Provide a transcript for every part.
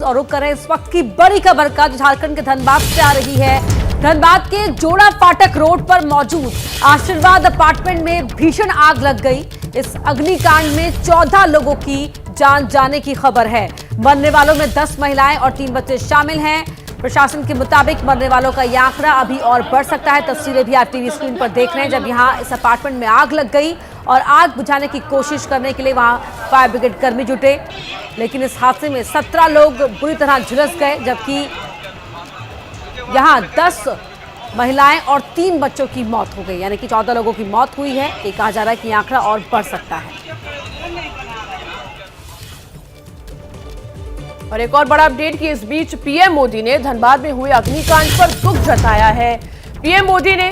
और रुक कर इस वक्त की बड़ी खबर का, जो झारखंड के धनबाद से आ रही है। धनबाद के जोड़ा फाटक रोड पर मौजूद आशीर्वाद अपार्टमेंट में भीषण आग लग गई। इस अग्निकांड में 14 लोगों की जान जाने की खबर है। मरने वालों में 10 महिलाएं और 3 बच्चे शामिल हैं। प्रशासन के मुताबिक मरने वालों का यह आंकड़ा अभी और बढ़ सकता है। तस्वीरें भी आप टीवी स्क्रीन पर देख रहे हैं, जब यहां इस अपार्टमेंट में आग लग गई और आग बुझाने की कोशिश करने के लिए वहां फायर ब्रिगेड कर्मी जुटे, लेकिन इस हादसे में 17 लोग बुरी तरह झुलस गए, जबकि यहां 10 महिलाएं और 3 बच्चों की मौत हो गई, यानी कि 14 लोगों की मौत हुई है। ये कहा जा रहा है कि आंकड़ा और बढ़ सकता है। और एक और बड़ा अपडेट कि इस बीच पीएम मोदी ने धनबाद में हुए अग्निकांड पर दुख जताया है। पीएम मोदी ने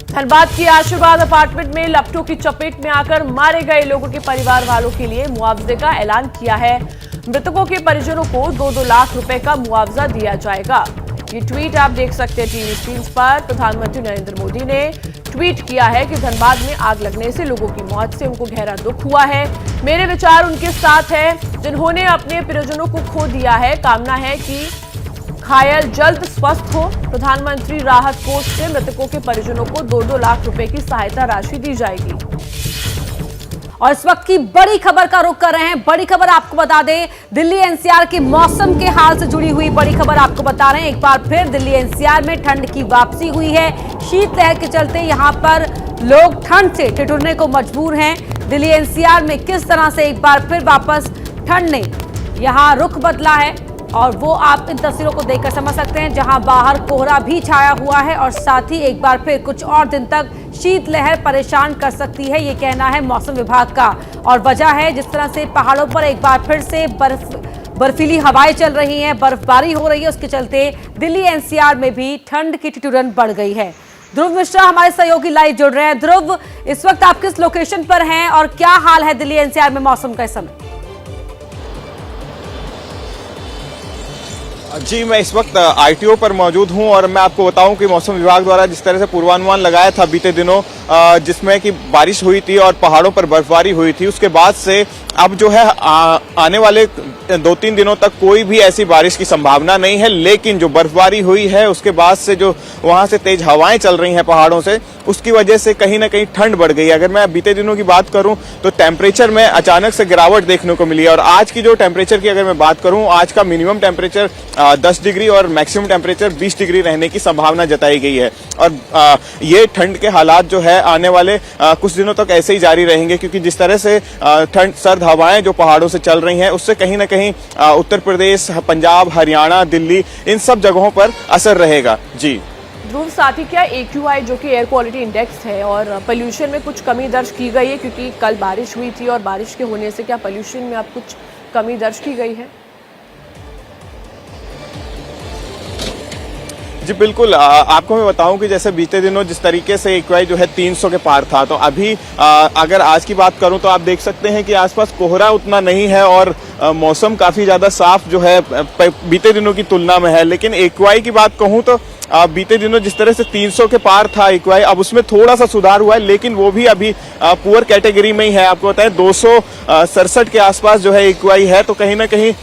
धनबाद की आशीर्वाद अपार्टमेंट में लपटों की चपेट में आकर मारे गए लोगों के परिवार वालों के लिए मुआवजे का ऐलान किया है। मृतकों के परिजनों को 2-2 लाख रुपए का मुआवजा दिया जाएगा। ये ट्वीट आप देख सकते हैं टीवी स्क्रीन पर। प्रधानमंत्री नरेंद्र मोदी ने ट्वीट किया है कि धनबाद में आग लगने से लोगों की मौत से उनको गहरा दुख हुआ है। मेरे विचार उनके साथ है जिन्होंने अपने परिजनों को खो दिया है। कामना है कि घायल जल्द स्वस्थ हो। प्रधानमंत्री राहत कोष से मृतकों के परिजनों को 2-2 लाख रुपए की सहायता राशि दी जाएगी। और इस वक्त की बड़ी खबर का रुख कर रहे हैं। बड़ी खबर आपको बता दें, दिल्ली एनसीआर के मौसम के हाल से जुड़ी हुई बड़ी खबर आपको बता रहे हैं। एक बार फिर दिल्ली एनसीआर में ठंड की वापसी हुई है। शीतलहर के चलते यहां पर लोग ठंड से ठिठुरने को मजबूर हैं। दिल्ली एनसीआर में किस तरह से एक बार फिर वापस ठंड ने यहां रुख बदला है, और वो आप इन तस्वीरों को देखकर समझ सकते हैं, जहां बाहर कोहरा भी छाया हुआ है और साथ ही एक बार फिर कुछ और दिन तक शीतलहर परेशान कर सकती है, ये कहना है मौसम विभाग का। और वजह है जिस तरह से पहाड़ों पर एक बार फिर से बर्फीली हवाएं चल रही हैं, बर्फबारी हो रही है, उसके चलते दिल्ली एनसीआर में भी ठंड की ठिठुरन बढ़ गई है। ध्रुव मिश्रा हमारे सहयोगी लाइव जुड़ रहे हैं। ध्रुव, इस वक्त आप किस लोकेशन पर हैं और क्या हाल है दिल्ली एनसीआर में मौसम का इस समय? जी, मैं इस वक्त आईटीओ पर मौजूद हूं और मैं आपको बताऊं कि मौसम विभाग द्वारा जिस तरह से पूर्वानुमान लगाया था बीते दिनों, जिसमें कि बारिश हुई थी और पहाड़ों पर बर्फबारी हुई थी, उसके बाद से अब जो है आने वाले 2-3 दिनों तक कोई भी ऐसी बारिश की संभावना नहीं है। लेकिन जो बर्फबारी हुई है उसके बाद से जो वहां से तेज हवाएं चल रही हैं पहाड़ों से, उसकी वजह से कहीं ना कहीं ठंड बढ़ गई है। अगर मैं बीते दिनों की बात करूं तो टेम्परेचर में अचानक से गिरावट देखने को मिली है। और आज की जो टेम्परेचर की अगर मैं बात करूं, आज का मिनिमम टेम्परेचर 10 डिग्री और मैक्सिमम टेम्परेचर 20 डिग्री रहने की संभावना जताई गई है। और ये ठंड के हालात जो है आने वाले कुछ दिनों तक ऐसे ही जारी रहेंगे, क्योंकि जिस तरह से ठंड सर्द हवाएं जो पहाड़ों से चल रही हैं, उससे कहीं ना कहीं उत्तर प्रदेश, पंजाब, हरियाणा, दिल्ली, इन सब जगहों पर असर रहेगा। जी ध्रुव, साथ ही क्या AQI जो कि एयर क्वालिटी इंडेक्स है और पोल्यूशन में कुछ कमी दर्ज की गई है, क्योंकि कल बारिश हुई थी और बारिश के होने से क्या पोल्यूशन में अब कुछ कमी दर्ज की गई है? जी बिल्कुल, आपको मैं बताऊं कि जैसे बीते दिनों जिस तरीके से AQI जो है 300 के पार था, तो अभी अगर आज की बात करूं तो आप देख सकते हैं कि आसपास कोहरा उतना नहीं है और मौसम काफ़ी ज़्यादा साफ जो है बीते दिनों की तुलना में है। लेकिन AQI की बात कहूं तो बीते दिनों जिस तरह से 300 के पार था AQI, अब उसमें थोड़ा सा सुधार हुआ है, लेकिन वो भी अभी पुअर कैटेगरी में ही है। आपको बताएं 267 के आसपास जो है AQI है। तो कहीं ना कहीं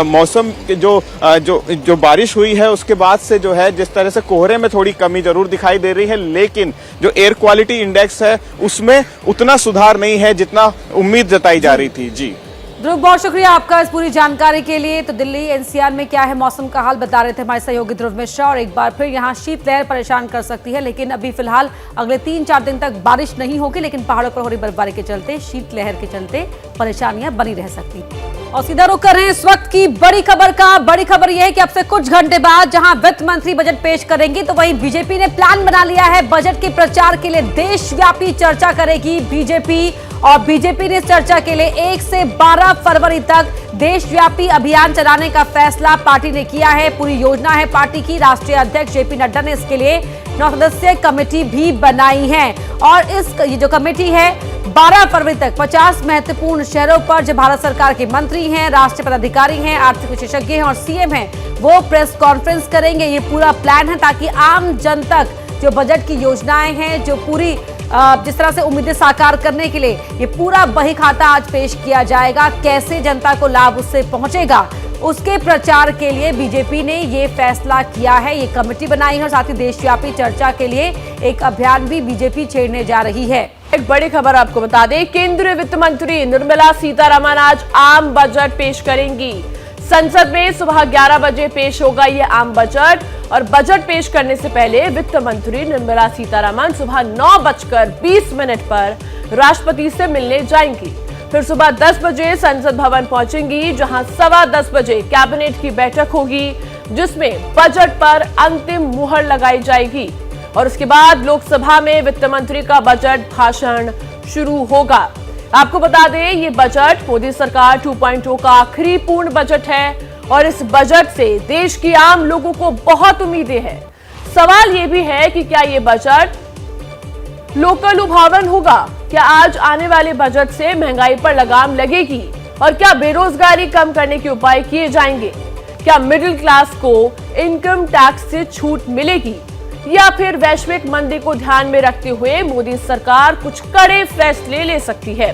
मौसम के जो बारिश हुई है उसके बाद से जो है जिस तरह से कोहरे में थोड़ी कमी जरूर दिखाई दे रही है, लेकिन जो एयर क्वालिटी इंडेक्स है उसमें उतना सुधार नहीं है जितना उम्मीद जताई जा रही थी। जी ध्रुव, बहुत शुक्रिया आपका इस पूरी जानकारी के लिए। तो दिल्ली एनसीआर में क्या है मौसम का हाल बता रहे थे हमारे सहयोगी ध्रुव मिश्रा। और एक बार फिर यहाँ शीतलहर परेशान कर सकती है, लेकिन अभी फिलहाल अगले 3-4 दिन तक बारिश नहीं होगी, लेकिन पहाड़ों पर हो रही बर्फबारी के चलते, शीतलहर के चलते परेशानियां बनी रह सकती। और सीधा रुख कर रहे हैं इस वक्त की बड़ी खबर का। बड़ी खबर यह है कि अब से कुछ घंटे बाद जहां वित्त मंत्री बजट पेश करेंगे, तो वहीं बीजेपी ने प्लान बना लिया है बजट के प्रचार के लिए देशव्यापी चर्चा करेगी बीजेपी। और बीजेपी ने इस चर्चा के लिए 1 से 12 फरवरी तक देशव्यापी अभियान चलाने का फैसला पार्टी ने किया है। पूरी योजना है पार्टी की। राष्ट्रीय अध्यक्ष जेपी नड्डा ने इसके लिए 9 सदस्यीय कमेटी भी बनाई है। और ये जो कमेटी है 12 फरवरी तक 50 महत्वपूर्ण शहरों पर जो भारत सरकार के मंत्री हैं, राष्ट्रीय पदाधिकारी हैं, आर्थिक विशेषज्ञ हैं और सीएम हैं, वो प्रेस कॉन्फ्रेंस करेंगे। ये पूरा प्लान है ताकि आम जन तक जो बजट की योजनाएं हैं, जो पूरी जिस तरह से उम्मीदें साकार करने के लिए ये पूरा बही खाता आज पेश किया जाएगा। कैसे जनता को लाभ उससे पहुंचेगा, उसके प्रचार के लिए बीजेपी ने ये फैसला किया है, ये कमेटी बनाई है और साथ ही देशव्यापी चर्चा के लिए एक अभियान भी बीजेपी छेड़ने जा रही है। एक बड़ी खबर आपको बता दें, केंद्रीय वित्त मंत्री निर्मला सीतारमण आज आम बजट पेश करेंगी। संसद में सुबह 11 बजे पेश होगा ये आम बजट और बजट पेश करने से पहले वित्त मंत्री निर्मला सीतारमण सुबह 9:20 पर राष्ट्रपति से मिलने जाएंगी। फिर सुबह 10 बजे संसद भवन पहुंचेंगी, जहां 10:15 बजे कैबिनेट की बैठक होगी, जिसमें बजट पर अंतिम मुहर लगाई जाएगी और उसके बाद लोकसभा में वित्त मंत्री का बजट भाषण शुरू होगा। आपको बता दें, ये बजट मोदी सरकार 2.0 का आखिरी पूर्ण बजट है और इस बजट से देश की आम लोगों को बहुत उम्मीदें हैं। सवाल ये भी है कि क्या ये बजट लोकल लुभावन होगा? क्या आज आने वाले बजट से महंगाई पर लगाम लगेगी और क्या बेरोजगारी कम करने के उपाय किए जाएंगे? क्या मिडिल क्लास को इनकम टैक्स से छूट मिलेगी या फिर वैश्विक मंदी को ध्यान में रखते हुए मोदी सरकार कुछ कड़े फैसले ले सकती है?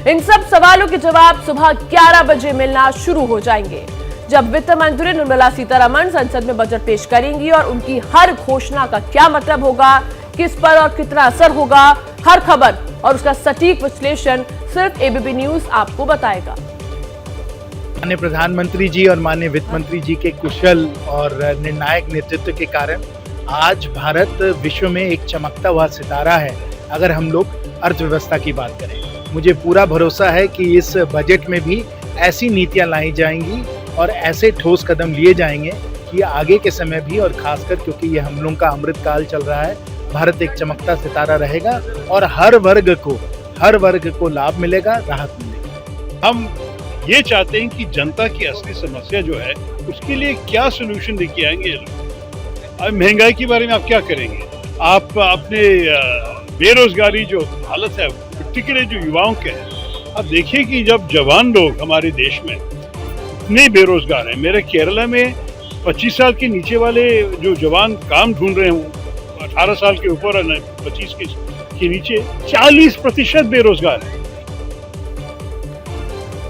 इन सब सवालों के जवाब सुबह 11 बजे मिलना शुरू हो जाएंगे, जब वित्त मंत्री निर्मला सीतारमण संसद में बजट पेश करेंगी और उनकी हर घोषणा का क्या मतलब होगा, किस पर और कितना असर होगा, हर खबर और उसका सटीक विश्लेषण सिर्फ एबीपी न्यूज आपको बताएगा। माननीय प्रधानमंत्री जी और माननीय वित्त मंत्री जी के कुशल और निर्णायक नेतृत्व के कारण आज भारत विश्व में एक चमकता हुआ सितारा है। अगर हम लोग अर्थव्यवस्था की बात करें, मुझे पूरा भरोसा है कि इस बजट में भी ऐसी नीतियां लाई जाएंगी और ऐसे ठोस कदम लिए जाएंगे कि आगे के समय भी, और खासकर क्योंकि ये हम लोग का अमृत काल चल रहा है, भारत एक चमकता सितारा रहेगा और हर वर्ग को लाभ मिलेगा, राहत मिलेगी। हम ये चाहते हैं कि जनता की असली समस्या जो है उसके लिए क्या सोल्यूशन लेके आएंगे ये लोग। अब महंगाई के बारे में आप क्या करेंगे? आप अपने बेरोजगारी जो हालत है, पर्टिकुलर जो युवाओं के है, आप देखिए कि जब जवान लोग हमारे देश में इतने बेरोजगार हैं। मेरे केरला में 25 साल के नीचे वाले जो जवान काम ढूंढ रहे हैं, 18 साल के ऊपर 25 के नीचे 40% बेरोजगार है।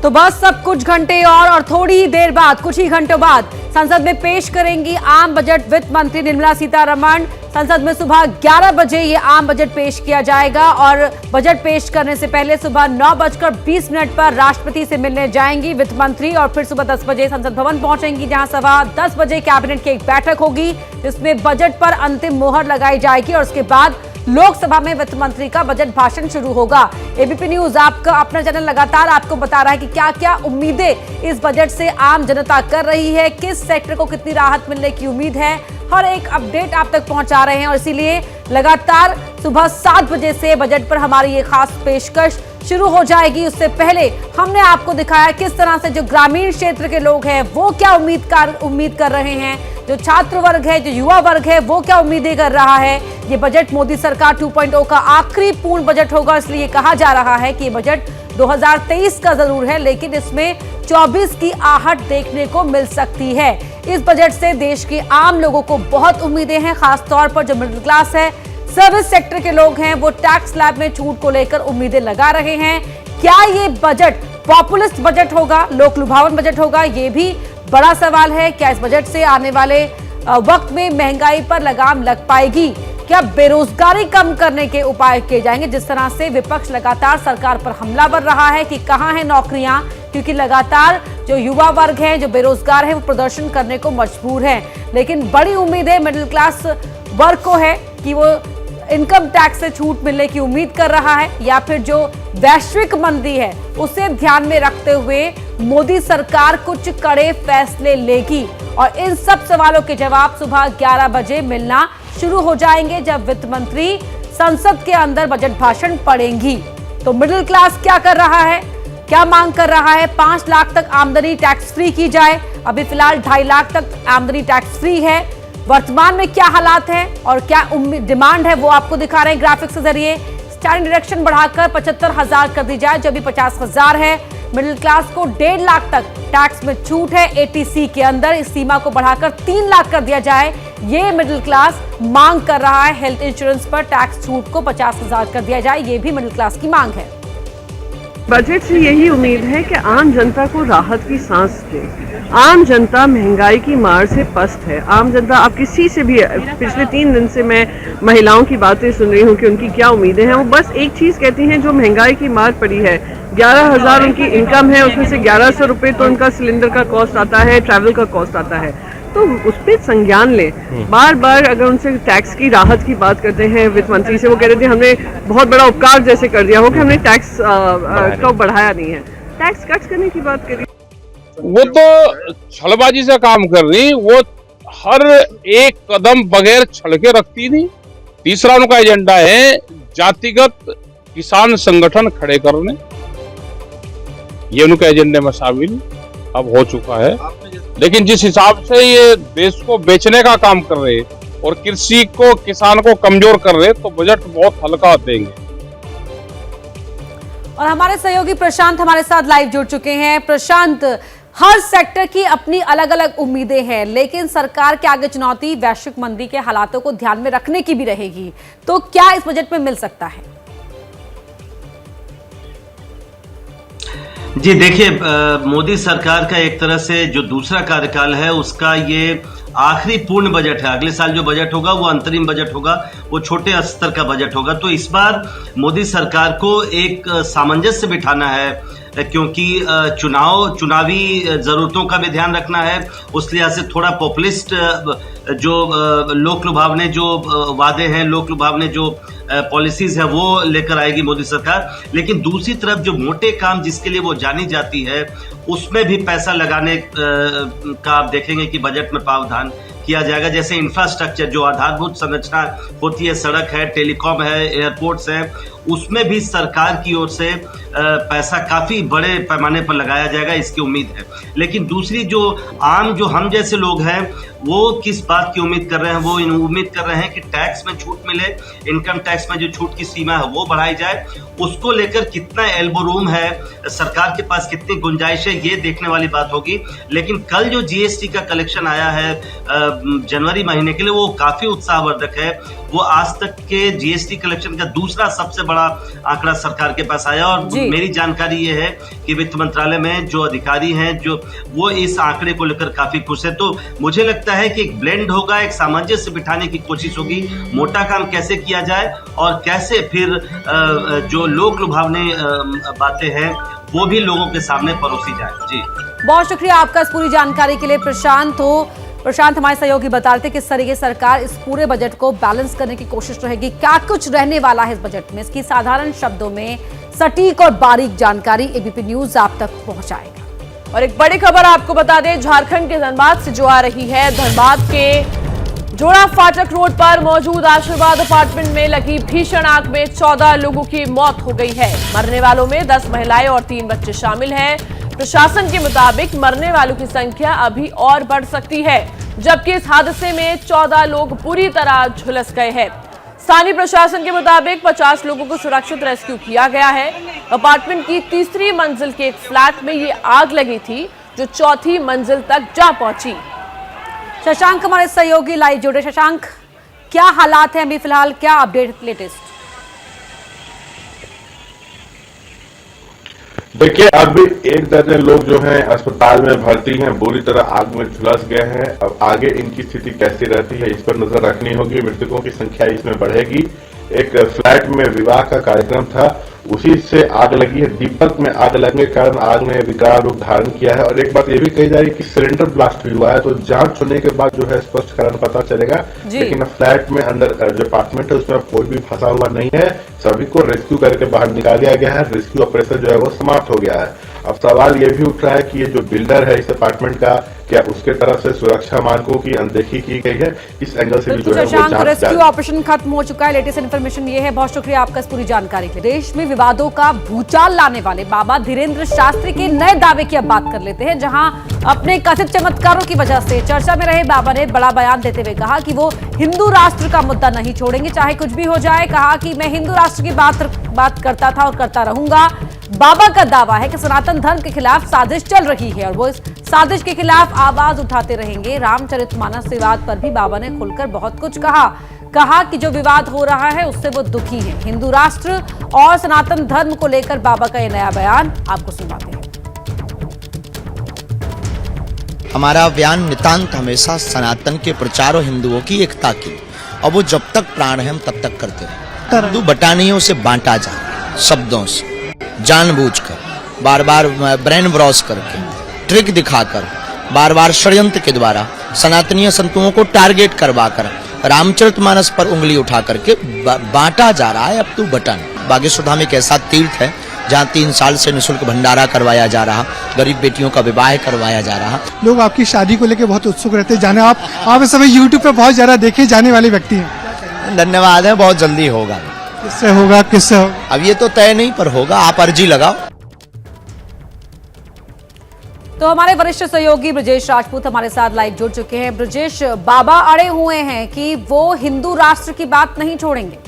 तो बस अब कुछ घंटे और थोड़ी ही देर बाद, कुछ ही घंटों बाद संसद में पेश करेंगी आम बजट वित्त मंत्री निर्मला सीतारमण। संसद में सुबह 11 बजे ये आम बजट पेश किया जाएगा और बजट पेश करने से पहले सुबह 9:20 पर राष्ट्रपति से मिलने जाएंगी वित्त मंत्री और फिर सुबह 10 बजे संसद भवन पहुंचेंगी, जहां सवा 10 बजे कैबिनेट की एक बैठक होगी, जिसमें बजट पर अंतिम मोहर लगाई जाएगी और उसके बाद लोकसभा में वित्त मंत्री का बजट भाषण शुरू होगा। एबीपी न्यूज आपका अपना चैनल लगातार आपको बता रहा है कि क्या क्या उम्मीदें इस बजट से आम जनता कर रही है, किस सेक्टर को कितनी राहत मिलने की उम्मीद है, हर एक अपडेट आप तक पहुंचा रहे हैं और इसीलिए लगातार सुबह 7 बजे से बजट पर हमारी ये खास पेशकश शुरू हो जाएगी। उससे पहले हमने आपको दिखाया किस तरह से जो ग्रामीण क्षेत्र के लोग हैं वो क्या उम्मीद कर रहे हैं, जो छात्र वर्ग है, जो युवा वर्ग है वो क्या उम्मीदें कर रहा है। ये बजट मोदी सरकार 2.0 का आखिरी पूर्ण बजट होगा, इसलिए कहा जा रहा है कि ये बजट 2023 का जरूर है, लेकिन इसमें 24 की आहट देखने को मिल सकती है। इस बजट से देश के आम लोगों को बहुत उम्मीदें हैं, खासतौर पर जो मिडिल क्लास है, सर्विस सेक्टर के लोग हैं, वो टैक्स स्लैब में छूट को लेकर उम्मीदें लगा रहे हैं। क्या ये बजट पॉपुलिस्ट बजट होगा, लोक लुभावन बजट होगा, ये भी बड़ा सवाल है। क्या इस बजट से आने वाले वक्त में महंगाई पर लगाम लग पाएगी? क्या बेरोजगारी कम करने के उपाय किए जाएंगे? जिस तरह से विपक्ष लगातार सरकार पर हमलावर रहा है कि कहां है नौकरियां, क्योंकि लगातार जो युवा वर्ग है, जो बेरोजगार है, वो प्रदर्शन करने को मजबूर है। लेकिन बड़ी उम्मीद है मिडिल क्लास वर्ग को है कि वो इनकम टैक्स से छूट मिलने की उम्मीद कर रहा है, या फिर जो वैश्विक मंदी है उसे ध्यान में रखते हुए मोदी सरकार कुछ कड़े फैसले लेगी। और इन सब सवालों के जवाब सुबह 11 बजे मिलना शुरू हो जाएंगे, जब वित्त मंत्री संसद के अंदर बजट भाषण पढ़ेंगी। तो मिडिल क्लास क्या कर रहा है, क्या मांग कर रहा है? 5 लाख तक आमदनी टैक्स फ्री की जाए। अभी फिलहाल 2.5 लाख तक आमदनी टैक्स फ्री है। वर्तमान में क्या हालात हैं और क्या डिमांड है वो आपको दिखा रहे हैं ग्राफिक्स के जरिए। स्टैंडिंग डिडक्शन बढ़ाकर 75,000 कर दी जाए, जो अभी 50,000 है। मिडिल क्लास को 1.5 लाख तक टैक्स में छूट है एटीसी के अंदर, इस सीमा को बढ़ाकर 3 लाख कर दिया जाए, ये मिडिल क्लास मांग कर रहा है। हेल्थ इंश्योरेंस पर टैक्स छूट को 50,000 कर दिया जाए, ये भी मिडिल क्लास की मांग है। बजट से यही उम्मीद है कि आम जनता को राहत की सांस दे। आम जनता महंगाई की मार से पस्त है। आम जनता, आप किसी से भी, पिछले 3 दिन से मैं महिलाओं की बातें सुन रही हूँ कि उनकी क्या उम्मीदें हैं। वो बस एक चीज़ कहती हैं, जो महंगाई की मार पड़ी है, 11,000 उनकी इनकम है, उसमें से 1100 रुपये तो उनका सिलेंडर का कॉस्ट आता है, ट्रैवल का कॉस्ट आता है, तो उस पर संज्ञान लें। बार बार अगर उनसे टैक्स की राहत की बात करते हैं वित्त मंत्री से, वो कह रहे थे हमने बहुत बड़ा उपकार जैसे कर दिया हो कि हमने टैक्स को बढ़ाया नहीं है। टैक्स कट करने की बात करी, वो तो छलबाजी से काम कर रही, वो हर एक कदम बगैर छल के रखती थी। तीसरा उनका एजेंडा है जातिगत किसान संगठन खड़े करने, ये उनके एजेंडे में शामिल अब हो चुका है। लेकिन जिस हिसाब से ये देश को बेचने का काम कर रहे और कृषि को, किसान को कमजोर कर रहे, तो बजट बहुत हल्का देंगे। और हमारे सहयोगी प्रशांत हमारे साथ लाइव जुड़ चुके हैं। प्रशांत, हर सेक्टर की अपनी अलग अलग उम्मीदें हैं, लेकिन सरकार के आगे चुनौती वैश्विक मंदी के हालातों को ध्यान में रखने की भी रहेगी, तो क्या इस बजट में मिल सकता है? जी देखिए, मोदी सरकार का एक तरह से जो दूसरा कार्यकाल है उसका ये आखिरी पूर्ण बजट है। अगले साल जो बजट होगा वो अंतरिम बजट होगा, वो छोटे स्तर का बजट होगा। तो इस बार मोदी सरकार को एक सामंजस्य बिठाना है, क्योंकि चुनावी जरूरतों का भी ध्यान रखना है। उस लिहाज से थोड़ा पॉपुलिस्ट जो लोक लुभावने जो वादे हैं, लोक लुभावने जो पॉलिसीज है, वो लेकर आएगी मोदी सरकार। लेकिन दूसरी तरफ जो मोटे काम जिसके लिए वो जानी जाती है, उसमें भी पैसा लगाने का आप देखेंगे कि बजट में प्रावधान किया जाएगा। जैसे इंफ्रास्ट्रक्चर, जो आधारभूत संरचना होती है, सड़क है, टेलीकॉम है, एयरपोर्ट्स है, उसमें भी सरकार की ओर से पैसा काफी बड़े पैमाने पर लगाया जाएगा, इसकी उम्मीद है। लेकिन दूसरी जो आम, जो हम जैसे लोग हैं, वो किस बात की उम्मीद कर रहे हैं? वो उम्मीद कर रहे हैं कि टैक्स में छूट मिले, इनकम टैक्स में जो छूट की सीमा है वो बढ़ाई जाए। उसको लेकर कितना एल्बो रूम है, सरकार के पास कितनी गुंजाइश है, ये देखने वाली बात होगी। लेकिन कल जो जीएसटी का कलेक्शन आया है जनवरी महीने के लिए, वो काफी उत्साहवर्धक है। वो आज तक के जीएसटी कलेक्शन का दूसरा सबसे बड़ा आंकड़ा सरकार के पास आया। और मेरी जानकारी ये है कि वित्त मंत्रालय में जो अधिकारी हैं, जो वो इस आंकड़े को लेकर काफी खुश है। तो मुझे लगता है कि एक ब्लेंड होगा, एक सामंजस्य बिठाने की कोशिश होगी। मोटा काम कैसे किया जाए और कैसे फिर जो लोक लुभावने बातें हैं वो भी लोगों के सामने परोसी जाए। जी, बहुत शुक्रिया आपका इस पूरी जानकारी के लिए प्रशांत। हमारे सहयोगी बता रहे थे किस तरीके सरकार इस पूरे बजट को बैलेंस करने की कोशिश रहेगी, क्या कुछ रहने वाला है इस बजट में, इसकी साधारण शब्दों में सटीक और बारीक जानकारी एबीपी न्यूज आप तक पहुंचाएगा। और एक बड़ी खबर आपको बता दें, झारखंड के धनबाद से जो आ रही है। धनबाद के जोड़ा फाटक रोड पर मौजूद आशीर्वाद अपार्टमेंट में लगी भीषण आग में 14 लोगों की मौत हो गई है। मरने वालों में 10 महिलाएं और 3 बच्चे शामिल हैं। प्रशासन के मुताबिक मरने वालों की संख्या अभी और बढ़ सकती है, जबकि इस हादसे में 14 लोग बुरी तरह झुलस गए हैं। स्थानीय प्रशासन के मुताबिक 50 लोगों को सुरक्षित रेस्क्यू किया गया है। अपार्टमेंट की 3री मंजिल के एक फ्लैट में ये आग लगी थी, जो 4थी मंजिल तक जा पहुंची। शशांक हमारे सहयोगी लाइव जुड़े। शशांक, क्या हालात हैं अभी फिलहाल, क्या अपडेट लेटेस्ट? देखिए, अभी 1 दर्जन लोग जो हैं अस्पताल में भर्ती हैं, बुरी तरह आग में झुलस गए हैं। अब आगे इनकी स्थिति कैसी रहती है, इस पर नजर रखनी होगी। मृतकों की संख्या इसमें बढ़ेगी। एक फ्लैट में विवाह का कार्यक्रम था, उसी से आग लगी है। दीपक में आग लगने के कारण आग ने विकराल रूप धारण किया है। और एक बात ये भी कही जा रही है कि सिलेंडर ब्लास्ट भी हुआ है, तो जांच होने के बाद जो है स्पष्ट कारण पता चलेगा। लेकिन फ्लैट में अंदर जो अपार्टमेंट है उसमें कोई भी फंसा हुआ नहीं है। सभी को रेस्क्यू करके बाहर निकाल दिया गया है। रेस्क्यू ऑपरेशन जो है वो समाप्त हो गया है। अब सवाल ये भी उठ रहा है कि ये जो बिल्डर है इस अपार्टमेंट का, क्या उसके तरफ से सुरक्षा मानकों की अनदेखी की गई है? इस एंगल से भी जो है वो जांच रेस्क्यू ऑपरेशन खत्म हो चुका है। लेटेस्ट इन्फॉर्मेशन ये है। बहुत शुक्रिया आपका इस पूरी जानकारी के लिए। देश में विवादों का भूचाल लाने वाले बाबा धीरेन्द्र शास्त्री के नए दावे की अब बात कर लेते हैं, जहां अपने कथित चमत्कारों की वजह से चर्चा में रहे बाबा ने बड़ा बयान देते हुए कहा कि वो हिंदू राष्ट्र का मुद्दा नहीं छोड़ेंगे, चाहे कुछ भी हो जाए। कहा कि मैं हिंदू राष्ट्र की बात करता था और करता रहूंगा। बाबा का दावा है कि सनातन धर्म के खिलाफ साजिश चल रही है और वो इस साजिश के खिलाफ आवाज उठाते रहेंगे। रामचरितमानस विवाद पर भी बाबा ने खुलकर बहुत कुछ कहा। कहा कि जो विवाद हो रहा है उससे वो दुखी है। हिंदू राष्ट्र और सनातन धर्म को लेकर बाबा का ये नया बयान आपको सुनाते हैं। हमारा बयान नितांत हमेशा सनातन के प्रचार और हिंदुओं की एकता की, और वो जब तक प्राण है हम तब तक करते रहे। हिंदू बटानियों से बांटा जा शब्दों से, जानबूझकर, बार बार ब्रेन वॉश करके, ट्रिक दिखाकर, बार बार षड्यंत्र के द्वारा सनातनीय संतों को टारगेट करवाकर रामचरितमानस पर उंगली उठा करके बांटा जा रहा है। अब तू बटन बागेश्वर धाम एक ऐसा तीर्थ है जहाँ 3 साल से निःशुल्क भंडारा करवाया जा रहा, गरीब बेटियों का विवाह करवाया जा रहा। लोग आपकी शादी को लेकर बहुत उत्सुक रहते हैं जाने, आप इस समय यूट्यूब पे बहुत ज्यादा देखे जाने वाले व्यक्ति हैं। धन्यवाद है, बहुत जल्दी होगा। किससे होगा, किससे होगा अब ये तो तय नहीं पर होगा, आप अर्जी लगाओ। तो हमारे वरिष्ठ सहयोगी ब्रजेश राजपूत हमारे साथ लाइव जुड़ चुके हैं। ब्रजेश, बाबा अड़े हुए हैं कि वो हिंदू राष्ट्र की बात नहीं छोड़ेंगे।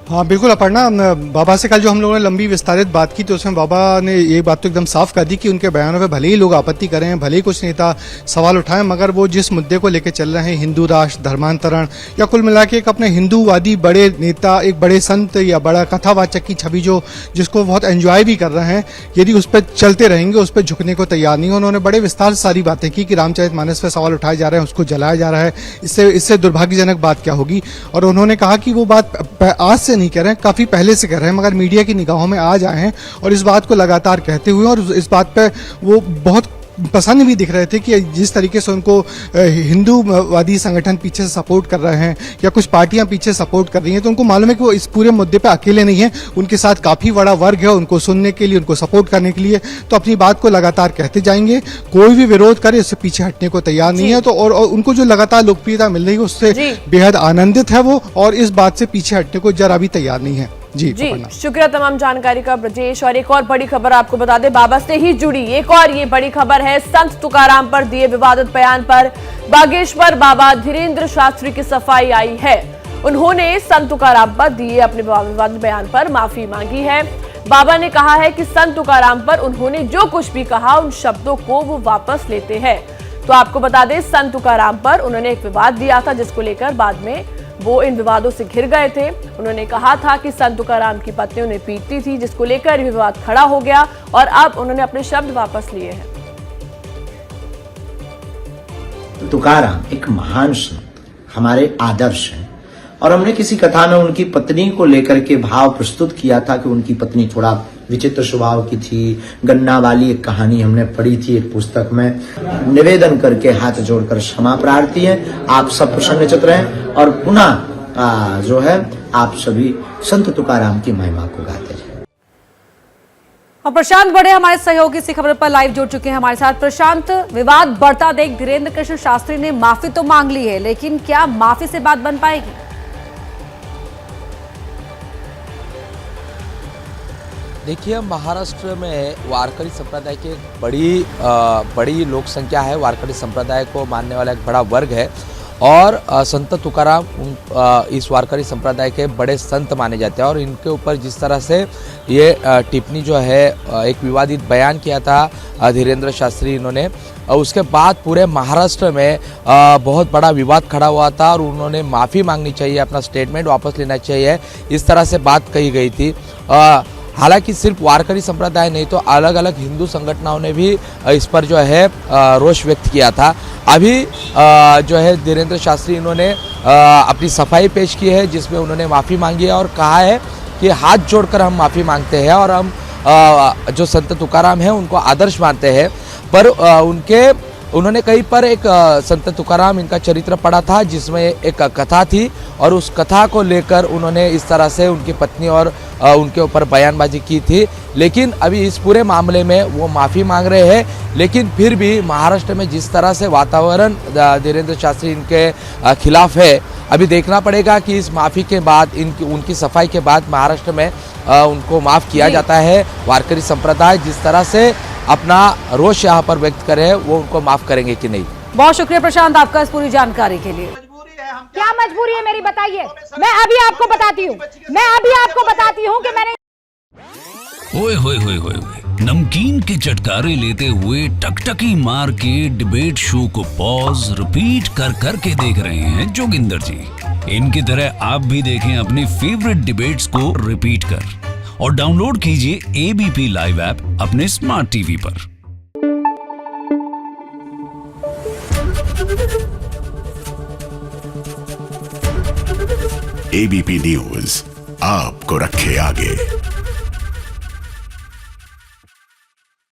हाँ बिल्कुल अपर्णा, बाबा से कल जो हम लोगों ने लंबी विस्तारित बात की तो उसमें बाबा ने ये बात तो एकदम साफ कर दी कि उनके बयानों पे भले ही लोग आपत्ति करें, भले ही कुछ नेता सवाल उठाएं, मगर वो जिस मुद्दे को लेकर चल रहे हैं, हिंदू राष्ट्र, धर्मांतरण, या कुल मिला के एक अपने हिंदूवादी बड़े नेता, एक बड़े संत या बड़ा कथावाचक की छवि जो जिसको बहुत एंजॉय भी कर रहे हैं, यदि उस पर चलते रहेंगे, उस पर झुकने को तैयार नहीं। उन्होंने बड़े विस्तार से सारी बातें की कि रामचरितमानस पर सवाल उठाए जा रहे हैं, उसको जलाया जा रहा है, इससे दुर्भाग्यजनक बात क्या होगी। और उन्होंने कहा कि वो बात आज से नहीं कह रहे हैं, काफी पहले से कह रहे हैं, मगर मीडिया की निगाहों में आ जाए हैं और इस बात को लगातार कहते हुए, और इस बात पे वो बहुत पसंद भी दिख रहे थे कि जिस तरीके से उनको हिंदूवादी संगठन पीछे से सपोर्ट कर रहे हैं या कुछ पार्टियां पीछे सपोर्ट कर रही हैं, तो उनको मालूम है कि वो इस पूरे मुद्दे पे अकेले नहीं है, उनके साथ काफी बड़ा वर्ग है उनको सुनने के लिए, उनको सपोर्ट करने के लिए। तो अपनी बात को लगातार कहते जाएंगे, कोई भी विरोध करे उससे पीछे हटने को तैयार नहीं है। तो और उनको जो लगातार लोकप्रियता मिल रही है उससे बेहद आनंदित है वो, और इस बात से पीछे हटने को जरा भी तैयार नहीं है। जी शुक्रिया तमाम जानकारी का ब्रजेश। और एक और बड़ी खबर आपको बता दें, बाबा से ही जुड़ी एक और ये बड़ी खबर है। संत तुकाराम पर दिए विवादित बयान पर बागेश्वर बाबा धीरेन्द्र शास्त्री की सफाई आई है। उन्होंने संत तुकाराम पर दिए अपने विवादित बयान पर माफी मांगी है। बाबा ने कहा है कि संत तुकाराम पर उन्होंने जो कुछ भी कहा उन शब्दों को वो वापस लेते हैं। तो आपको बता दें, संत तुकाराम पर उन्होंने एक विवाद दिया था जिसको लेकर बाद में वो इन विवादों से घिर गए थे। उन्होंने कहा था कि संत तुकाराम की पत्नी उन्हें पीटती थी, जिसको लेकर विवाद खड़ा हो गया और अब उन्होंने अपने शब्द वापस लिए हैं। तुकाराम एक महान संत, हमारे आदर्श हैं, और हमने किसी कथा में उनकी पत्नी को लेकर के भाव प्रस्तुत किया था कि उनकी पत्नी थोड़ा विचित्र स्वभाव की थी। गन्ना वाली एक कहानी हमने पढ़ी थी एक पुस्तक में। निवेदन करके हाथ जोड़कर क्षमा प्रार्थी है, आप सब प्रसन्नचित्त रहें और पुनः जो है आप सभी संत तुकाराम की महिमा को गाते रहें। और प्रशांत बड़े हमारे सहयोगी इसी खबर पर लाइव जुड़ चुके हैं हमारे साथ। प्रशांत, विवाद बढ़ता देख धीरेन्द्र कृष्ण शास्त्री ने माफी तो मांग ली है, लेकिन क्या माफी से बात बन पाएगी? देखिए, महाराष्ट्र में वारकरी संप्रदाय की एक बड़ी लोक संख्या है। वारकरी संप्रदाय को मानने वाला एक बड़ा वर्ग है और संत तुकाराम इस वारकरी संप्रदाय के बड़े संत माने जाते हैं। और इनके ऊपर जिस तरह से ये टिप्पणी जो है, एक विवादित बयान किया था धीरेन्द्र शास्त्री इन्होंने, उसके बाद पूरे महाराष्ट्र में बहुत बड़ा विवाद खड़ा हुआ था और उन्होंने माफ़ी मांगनी चाहिए, अपना स्टेटमेंट वापस लेना चाहिए, इस तरह से बात कही गई थी। हालांकि सिर्फ वारकरी संप्रदाय नहीं तो अलग अलग हिंदू संगठनों ने भी इस पर जो है रोष व्यक्त किया था। अभी जो है धीरेन्द्र शास्त्री इन्होंने अपनी सफाई पेश की है जिसमें उन्होंने माफ़ी मांगी है और कहा है कि हाथ जोड़कर हम माफ़ी मांगते हैं और हम जो संत तुकाराम हैं उनको आदर्श मानते हैं। पर उन्होंने कहीं पर एक संत तुकाराम इनका चरित्र पढ़ा था जिसमें एक कथा थी और उस कथा को लेकर उन्होंने इस तरह से उनकी पत्नी और उनके ऊपर बयानबाजी की थी। लेकिन अभी इस पूरे मामले में वो माफ़ी मांग रहे हैं, लेकिन फिर भी महाराष्ट्र में जिस तरह से वातावरण धीरेन्द्र शास्त्री इनके खिलाफ है, अभी देखना पड़ेगा कि इस माफ़ी के बाद उनकी सफाई के बाद महाराष्ट्र में उनको माफ़ किया जाता है। वारकरी संप्रदाय जिस तरह से अपना रोष यहाँ पर व्यक्त करे वो उनको माफ़ करेंगे कि नहीं। बहुत शुक्रिया प्रशांत आपका इस पूरी जानकारी के लिए। क्या मजबूरी है मेरी, बताइए। मैं अभी आपको बताती हूँ कि मैंने ओए होए होए होए नमकीन के चटकारे लेते हुए टकटकी मार के डिबेट शो को पॉज रिपीट कर करके देख रहे हैं जोगिंदर जी। इनकी तरह आप भी देखें अपने फेवरेट डिबेट्स को रिपीट कर और डाउनलोड कीजिए एबीपी लाइव ऐप अपने स्मार्ट टीवी पर। एबीपी न्यूज आपको रखे आगे।